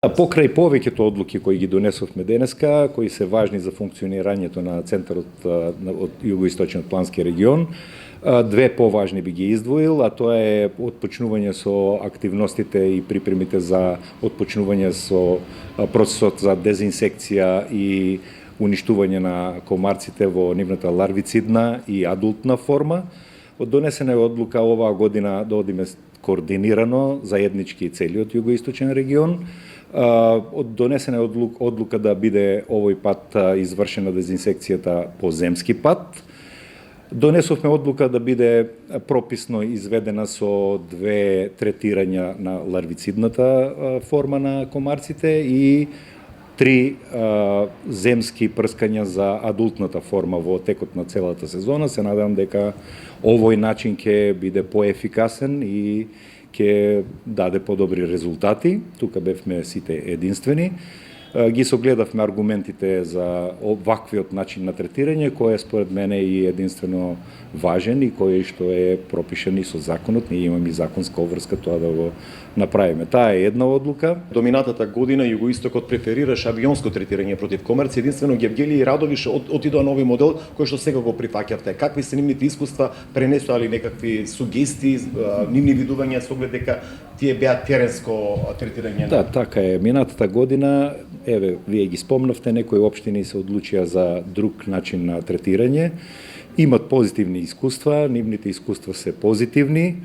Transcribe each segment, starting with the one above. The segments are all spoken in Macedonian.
Покрај повеќето одлуки кои ги донесовме денеска, кои се важни за функционирањето на центарот од Југоисточниот плански регион, две поважни би ги издвоил, а тоа е отпочнување со активностите и припремите за отпочнување со процесот за дезинсекција и уништување на комарците во нивната ларвицидна и адултна форма. Донесена е одлука оваа година да одиме координирано заеднички целиот Југоисточен регион. Донесена е одлука да биде овој пат извршена дезинсекцијата по земски пат. Донесовме одлука да биде прописно изведена со две третирања на ларвицидната форма на комарците и 3 земски прскања за адултната форма во текот на целата сезона. Се надевам дека овој начин ќе биде поефикасен и ќе даде подобри резултати. Тука бевме сите единствени. Ги согледавме аргументите за оваквиот начин на третирање, кој е според мене и единствено важен и кој што е пропишен и со законот. Ние имаме и законска обврска тоа да го направиме. Таа е една одлука. Доминатата година Југоистокот преферираше авионско третирање против комарци. Единствено Гевгели и Радовиш отидоа нови модел кој што сега го прифаќавте. Какви се нивните искуства, пренесоа ли некакви сугестии, нивни видувања со оглед дека тие беа теренско третирање? Да, така е. Минатата година, еве, вие ги спомнавте, некои општини се одлучија за друг начин на третирање. Имат позитивни искуства, нивните искуства се позитивни.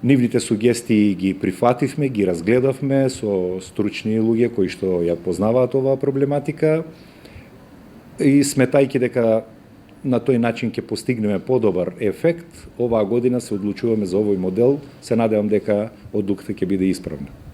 Нивните сугестии ги прифативме, ги разгледавме со стручни луѓе кои што ја познаваат оваа проблематика и сметајќи дека на тој начин ќе постигнеме подобар ефект, оваа година се одлучуваме за овој модел, се надевам дека одлуката ќе биде исправна.